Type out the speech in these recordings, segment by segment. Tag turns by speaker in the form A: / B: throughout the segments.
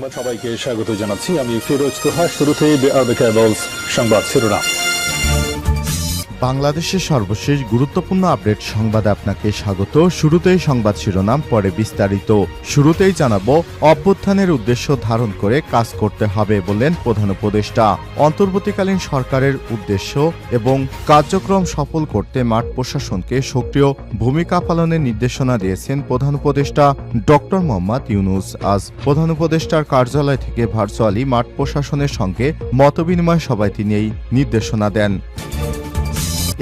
A: সংবাদ সবাইকে স্বাগত জানাচ্ছি। আমি ফিরোজ তোহা। শুরুতেই সংবাদ শিরোনাম।
B: বাংলাদেশের সর্বশেষ গুরুত্বপূর্ণ আপডেট সংবাদে আপনাকে স্বাগত। শুরুতেই সংবাদ শিরোনাম, পরে বিস্তারিত। শুরুতেই জানাবো, অভ্যুত্থানের উদ্দেশ্য ধারণ করে কাজ করতে হবে বললেন প্রধান উপদেষ্টা। অন্তর্বর্তীকালীন সরকারের উদ্দেশ্য এবং কার্যক্রম সফল করতে মাঠ প্রশাসনকে সক্রিয় ভূমিকা পালনের নির্দেশনা দিয়েছেন প্রধান উপদেষ্টা ডক্টর মোহাম্মদ ইউনূস। আজ প্রধান উপদেষ্টার কার্যালয় থেকে ভার্চুয়ালি মাঠ প্রশাসনের সঙ্গে মতবিনিময় সভায় তিনি এই নির্দেশনা দেন।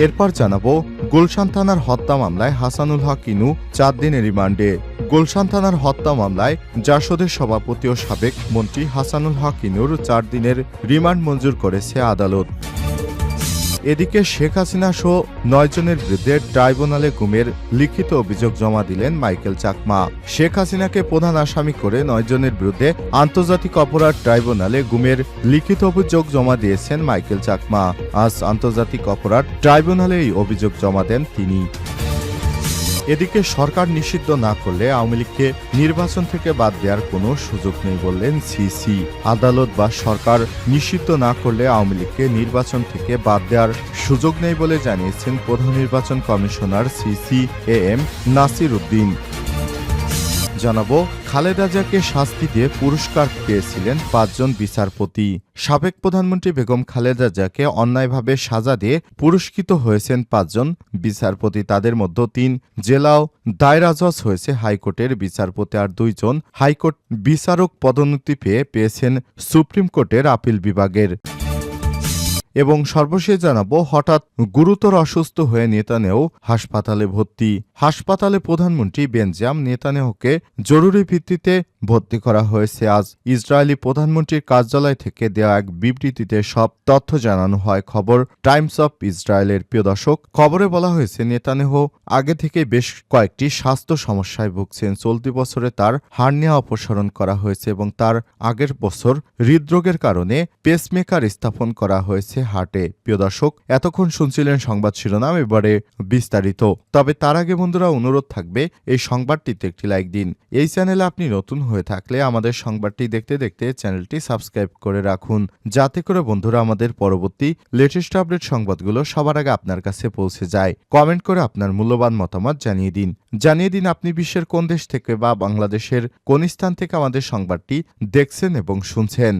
B: এরপর জানাবো, গুলশান থানার হত্যা মামলায় হাসানুল হক ইনু 4 দিনের রিমান্ডে। গুলশান থানার হত্যা মামলায় জাসদের সভাপতি ও সাবেক মন্ত্রী হাসানুল হক ইনুর 4 দিনের রিমান্ড মঞ্জুর করেছে আদালত। এদিকে শেখ হাসিনা সহ 9 জনের বিরুদ্ধে ট্রাইব্যুনালে গুমের লিখিত অভিযোগ জমা দিলেন মাইকেল চাকমা। শেখ হাসিনাকে প্রধান আসামি করে 9 জনের বিরুদ্ধে আন্তর্জাতিক অপরাধ ট্রাইব্যুনালে গুমের লিখিত অভিযোগ জমা দিয়েছেন মাইকেল চাকমা। আজ আন্তর্জাতিক অপরাধ ট্রাইব্যুনালে এই অভিযোগ জমা দেন তিনি। এদিকে সরকার নিষিদ্ধ না করলে আওয়ামী লীগকে নির্বাচন থেকে বাদ দেওয়ার কোনো সুযোগ নেই বললেন সিসি। আদালত বা সরকার নিষিদ্ধ না করলে আওয়ামী লীগকে নির্বাচন থেকে বাদ দেওয়ার সুযোগ নেই বলে জানিয়েছেন প্রধান নির্বাচন commissioner CC AM Nasir Uddin. জানাবো, খালেদা জিয়াকে শাস্তি দিয়ে পুরস্কার পেয়েছিলেন 5 জন বিচারপতি। সাবেক প্রধানমন্ত্রী বেগম খালেদা জিয়াকে অন্যায়ভাবে সাজা দিয়ে পুরস্কৃত হয়েছেন 5 জন বিচারপতি। তাদের মধ্যে 3 জেলা ও দায়রা জজ হয়েছে হাইকোর্টের বিচারপতি, আর 2 জন হাইকোর্ট বিচারক পদোন্নতি পেয়েছেন সুপ্রিম কোর্টের আপিল বিভাগের। এবং সর্বশেষ জানাবো, হঠাৎ গুরুতর অসুস্থ হয়ে নেতানিয়াহু হাসপাতালে ভর্তি। হাসপাতালে প্রধানমন্ত্রী বেঞ্জামিন নেতানিয়াহুকে জরুরি ভিত্তিতে ভর্তি করা হয়েছে। আজ ইসরায়েলি প্রধানমন্ত্রীর কার্যালয় থেকে দেওয়া এক বিবৃতিতে সব তথ্য জানানো হয়। খবর টাইমস অফ ইসরায়েলের। প্রিয় দর্শক, খবরে বলা হয়েছে নেতানিয়াহু আগে থেকে বেশ কয়েকটি স্বাস্থ্য সমস্যায় ভুগছেন। চলতি বছরে তার হার্নিয়া অপসারণ করা হয়েছে এবং তার আগের বছর হৃদরোগের কারণে পেসমেকার স্থাপন করা হয়েছে হার্টে। প্রিয় দর্শক, এতক্ষণ শুনছিলেন সংবাদ শিরোনাম, এবারে বিস্তারিত। তবে তার আগে বন্ধুরা, অনুরোধ থাকবে এই সংবাদটিতে একটি লাইক দিন। এই চ্যানেলে আপনি নতুন হয়ে থাকলে আমাদের সংবাদটি দেখতে দেখতে চ্যানেলটি সাবস্ক্রাইব করে রাখুন, যাতে করে বন্ধুরা আমাদের পরবর্তী লেটেস্ট আপডেট সংবাদগুলো সবার আগে আপনার কাছে পৌঁছে যায়। কমেন্ট করে আপনার মূল্যবান মতামত জানিয়ে দিন আপনি বিশ্বের কোন দেশ থেকে বা বাংলাদেশের কোন স্থান থেকে আমাদের সংবাদটি দেখছেন এবং শুনছেন।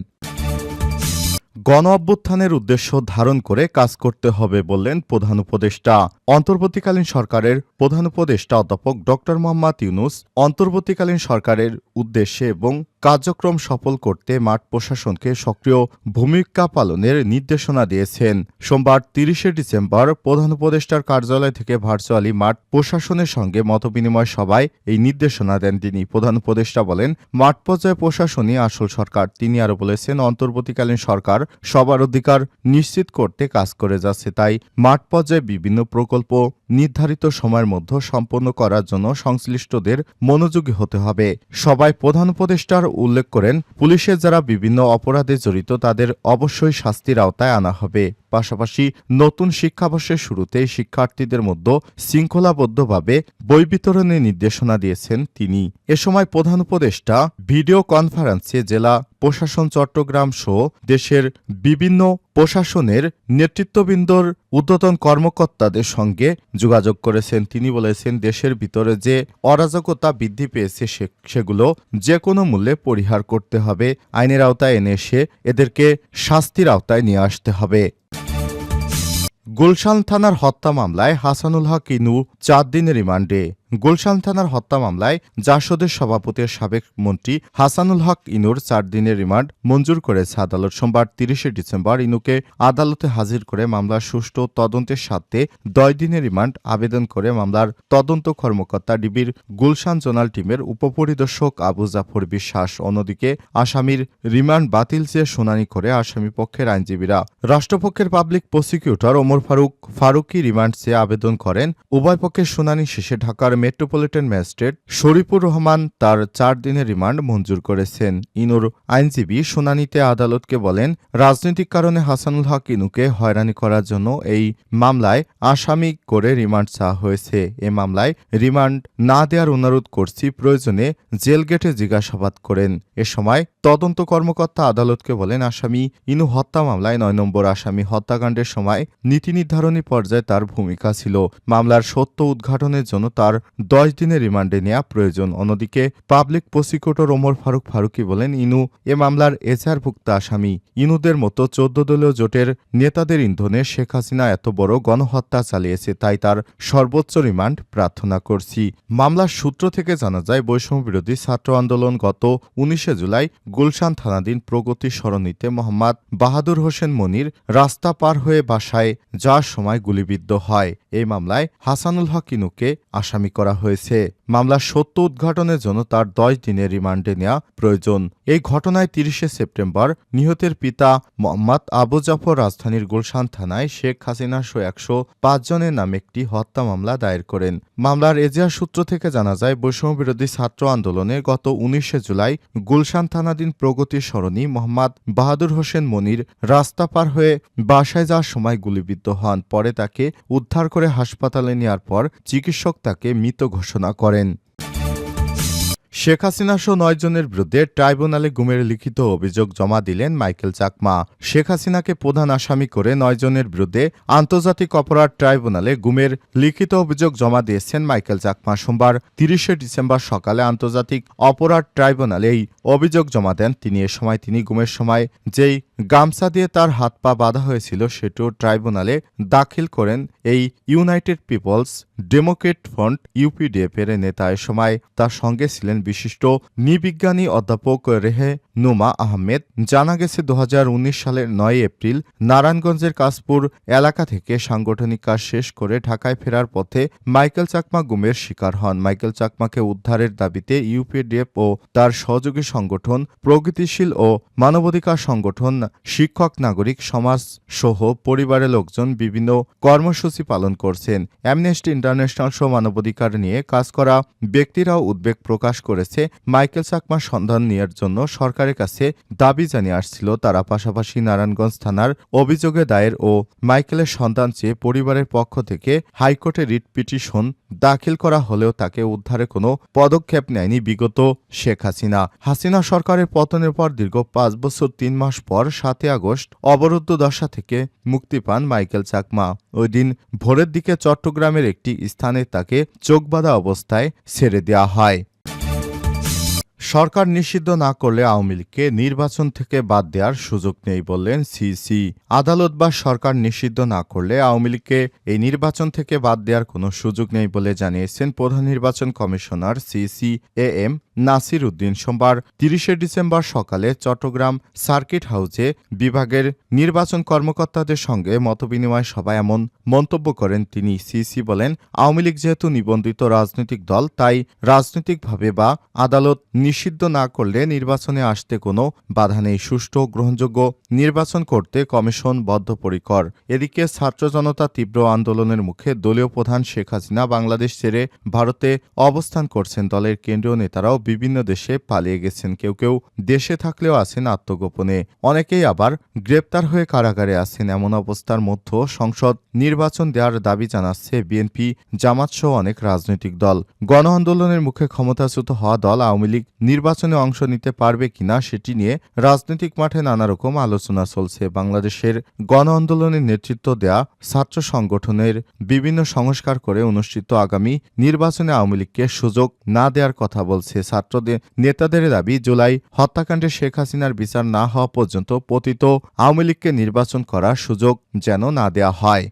B: গণ অভ্যুত্থানের উদ্দেশ্য ধারণ করে কাজ করতে হবে বললেন প্রধান উপদেষ্টা। অন্তর্বর্তীকালীন সরকারের প্রধান উপদেষ্টা অধ্যাপক ডক্টর মোহাম্মদ ইউনূস অন্তর্বর্তীকালীন সরকারের উদ্দেশ্যে এবং কার্যক্রম সফল করতে মাঠ প্রশাসনকে সক্রিয় ভূমিকা পালনের নির্দেশনা দিয়েছেন। সোমবার 30 ডিসেম্বর প্রধান উপদেষ্টার কার্যালয় থেকে ভার্চুয়ালি মাঠ প্রশাসনের সঙ্গে মতবিনিময় সভায় এই নির্দেশনা দেন তিনি। প্রধান উপদেষ্টা বলেন, মাঠ পর্যায়ে প্রশাসনই আসল সরকার। তিনি আরও বলেছেন, অন্তর্বর্তীকালীন সরকার সবার অধিকার নিশ্চিত করতে কাজ করে যাচ্ছে। তাই মাঠ পর্যায়ে বিভিন্ন প্রকল্প নির্ধারিত সময়ের মধ্যে সম্পন্ন করার জন্য সংশ্লিষ্টদের মনোযোগী হতে হবে। সবাই প্রধান উপদেষ্টার উল্লেখ করেন, পুলিশের যারা বিভিন্ন অপরাধে জড়িত তাদের অবশ্যই শাস্তির আওতায় আনা হবে। পাশাপাশি নতুন শিক্ষাবর্ষের শুরুতেই শিক্ষার্থীদের মধ্যে শৃঙ্খলাবদ্ধভাবে বই বিতরণের নির্দেশনা দিয়েছেন তিনি। এ সময় প্রধান উপদেষ্টা ভিডিও কনফারেন্সে জেলা প্রশাসন চট্টগ্রাম সহ দেশের বিভিন্ন প্রশাসনের নেতৃত্ববৃন্দর ঊর্ধ্বতন কর্মকর্তাদের সঙ্গে যোগাযোগ করেছেন। তিনি বলেছেন, দেশের ভিতরে যে অরাজকতা বৃদ্ধি পেয়েছে সেগুলো যে কোনো মূল্যে পরিহার করতে হবে। আইনের আওতায় এনে এসে এদেরকে শাস্তির আওতায় নিয়ে আসতে হবে। গুলশান থানার হত্যা মামলায় হাসানুল হক ইনু 4 দিনের রিমান্ডে। গুলশান থানার হত্যা মামলায় জাসদের সভাপতি সাবেক মন্ত্রী হাসানুল হক ইনুর 4 দিনের রিমান্ড মঞ্জুর করেছে আদালত। সোমবার 30 ডিসেম্বর ইনুকে আদালতে হাজির করে মামলার সুষ্ঠু তদন্তের স্বার্থে 10 দিনের রিমান্ড আবেদন করে মামলার তদন্ত কর্মকর্তা ডিবির গুলশান জোনাল টিমের উপপরিদর্শক আবু জাফর বিশ্বাস। অন্যদিকে আসামির রিমান্ড বাতিল চেয়ে শুনানি করে আসামি পক্ষের আইনজীবীরা রাষ্ট্রপক্ষের public prosecutor Omar Faruqi remand চেয়ে আবেদন করেন। উভয় পক্ষের শুনানি শেষে ঢাকার মেট্রোপলিটন ম্যাজিস্ট্রেট শরীফুর রহমান তার 4 দিনের রিমান্ড মঞ্জুর করেছেন। ইনুর আইনজীবী শুনানিতে আদালতকে বলেন, রাজনৈতিক কারণে হাসানুল হক ইনুকে হয়রানি করার জন্য এই মামলায় আসামি করে রিমান্ড চাওয়া হয়েছে। এ মামলায় রিমান্ড না দেওয়ার অনুরোধ করছি, প্রয়োজনে জেল গেটে জিজ্ঞাসাবাদ করেন। এ সময় তদন্ত কর্মকর্তা আদালতকে বলেন, আসামি ইনু হত্যা মামলায় 9 নম্বর আসামি হত্যাকাণ্ডের সময় নীতি নির্ধারণী পর্যায়ে তার ভূমিকা ছিল। মামলার সত্য উদ্ঘাটনের জন্য তার 10 দিনের রিমান্ডে নেওয়া প্রয়োজন। অন্যদিকে পাবলিক প্রসিকিউটর ওমর ফারুক ফারুকী বলেন, ইনু এ মামলার এজাহারভুক্ত আসামি। ইনুদের মতো 14 দলীয় জোটের নেতাদের ইন্ধনে শেখ হাসিনা এত বড় গণহত্যা চালিয়েছে, তাই তার সর্বোচ্চ রিমান্ড প্রার্থনা করছি। মামলার সূত্র থেকে জানা যায়, বৈষম্যবিরোধী ছাত্র আন্দোলন গত 19 জুলাই গুলশান থানাধীন প্রগতি সরণিতে মোহাম্মদ বাহাদুর হোসেন মনির রাস্তা পার হয়ে বাসায় যাওয়ার সময় গুলিবিদ্ধ হয়। এই মামলায় হাসানুল হক ইনুকে আসামি করা হয়েছে। মামলার সত্য উদ্ঘাটনের জন্য তার 10 দিনের রিমান্ডে নেওয়া প্রয়োজন। এই ঘটনায় 30 সেপ্টেম্বর নিহতের পিতা মোহাম্মদ আবু জাফর রাজধানীর গুলশান থানায় শেখ হাসিনা সহ 105 জনের নামে একটি হত্যা মামলা দায়ের করেন। মামলার এজাহার সূত্র থেকে জানা যায়, বৈষম্যবিরোধী ছাত্র আন্দোলনে গত 19 জুলাই গুলশান থানাধীন প্রগতি সরণি মোহাম্মদ বাহাদুর হোসেন মনির রাস্তা পার হয়ে বাসায় যাওয়ার সময় গুলিবিদ্ধ হন। পরে তাকে উদ্ধার করে হাসপাতালে নেওয়ার পর চিকিৎসক তাকে মৃত ঘোষণা করেন। শেখ হাসিনা সহ 9 জনের বিরুদ্ধে ট্রাইব্যুনালে গুমের লিখিত অভিযোগ জমা দিলেন মাইকেল চাকমা। শেখ হাসিনাকে প্রধান আসামি করে 9 জনের বিরুদ্ধে আন্তর্জাতিক অপরাধ ট্রাইব্যুনালে গুমের লিখিত অভিযোগ জমা দিয়েছেন মাইকেল চাকমা। সোমবার 30 ডিসেম্বর সকালে আন্তর্জাতিক অপরাধ ট্রাইব্যুনালে এই অভিযোগ জমা দেন তিনি। এ সময় তিনি গুমের সময় যেই গামছা দিয়ে তার হাত পা বাঁধা হয়েছিল সেটিও ট্রাইব্যুনালে দাখিল করেন এই United Peoples Democrat Front UPDF এর নেতা। এ সময় তার সঙ্গে ছিলেন বিশিষ্ট নৃবিজ্ঞানী অধ্যাপক রেহে নুমা আহমেদ। জানা গেছে 2019 সালের 9 এপ্রিল নারায়ণগঞ্জের কাশপুর এলাকা থেকে সাংগঠনিক কাজ শেষ করে ঢাকায় ফেরার পথে মাইকেল চাকমা গুমের শিকার হন। মাইকেল চাকমাকে উদ্ধারের দাবিতে ইউপিডিএফ ও তার সহযোগী সংগঠন প্রগতিশীল ও মানবাধিকার সংগঠন, শিক্ষক, নাগরিক সমাজ সহ পরিবারের লোকজন বিভিন্ন কর্মসূচি পালন করছেন। অ্যামনেস্টি ইন্টারন্যাশনাল সহ মানবাধিকার নিয়ে কাজ করা ব্যক্তিরাও উদ্বেগ প্রকাশ করেছে। মাইকেল চাকমার সন্ধান নেওয়ার জন্য সরকারের কাছে দাবি জানিয়ে আসছিল তারা। পাশাপাশি নারায়ণগঞ্জ থানার অভিযোগে দায়ের ও মাইকেলের সন্ধান চেয়ে পরিবারের পক্ষ থেকে হাইকোর্টে রিট পিটিশন দাখিল করা হলেও তাকে উদ্ধারে কোনো পদক্ষেপ নেয়নি বিগত শেখ হাসিনা। হাসিনা সরকারের পতনের পর দীর্ঘ 5 বছর 3 মাস পর 7 আগস্ট অবরুদ্ধ দশা থেকে মুক্তি পান মাইকেল চাকমা। ওই দিন ভোরের দিকে চট্টগ্রামের একটি স্থানে তাকে চোখবাঁধা অবস্থায় ছেড়ে দেওয়া হয়। সরকার নিষিদ্ধ না করলে আওয়ামী লীগকে নির্বাচন থেকে বাদ দেওয়ার সুযোগ নেই বললেন সিসি। আদালত বা সরকার নিষিদ্ধ না করলে আওয়ামী লীগকে এই নির্বাচন থেকে বাদ দেওয়ার কোনো সুযোগ নেই বলে জানিয়েছেন প্রধান নির্বাচন কমিশনার সিসি এম নাসির উদ্দিন। সোমবার 30 ডিসেম্বর সকালে চট্টগ্রাম সার্কিট হাউসে বিভাগের নির্বাচন কর্মকর্তাদের সঙ্গে মতবিনিময় সভায় এমন মন্তব্য করেন তিনি। সিসি বলেন, আওয়ামী লীগ যেহেতু নিবন্ধিত রাজনৈতিক দল, তাই রাজনৈতিকভাবে বা আদালত নিষিদ্ধ না করলে নির্বাচনে আসতে কোনো বাধা নেই। সুষ্ঠু গ্রহণযোগ্য নির্বাচন করতে কমিশন বদ্ধপরিকর। এদিকে ছাত্র জনতা তীব্র আন্দোলনের মুখে দলীয় প্রধান শেখ হাসিনা বাংলাদেশ ছেড়ে ভারতে অবস্থান করছেন। দলের কেন্দ্রীয় নেতারাও বিভিন্ন দেশে পালিয়ে গেছেন। কেউ কেউ দেশে থাকলেও আছেন আত্মগোপনে, অনেকেই আবার গ্রেপ্তার হয়ে কারাগারে আছেন। এমন অবস্থার মধ্যে সংসদ নির্বাচন দেওয়ার দাবি জানাচ্ছে বিএনপি, জামাত সহ অনেক রাজনৈতিক দল। গণ আন্দোলনের মুখে ক্ষমতাচ্যুত হওয়া দল আওয়ামী লীগ নির্বাচনে অংশ নিতে পারবে কিনা সেটি নিয়ে রাজনৈতিক মাঠে নানা রকম আলোচনা চলছে। বাংলাদেশের গণ আন্দোলনের নেতৃত্ব দেয়া ছাত্র সংগঠনের বিভিন্ন সংস্কার করে অনুষ্ঠিত আগামী নির্বাচনে আওয়ামী লীগকে সুযোগ না দেওয়ার কথা বলছে। ছাত্রদের নেতাদের দাবি, জুলাই হত্যাকাণ্ডে শেখ হাসিনার বিচার না হওয়া পর্যন্ত পতিত আওয়ামী লীগকে নির্বাচন করার সুযোগ যেন না দেওয়া হয়।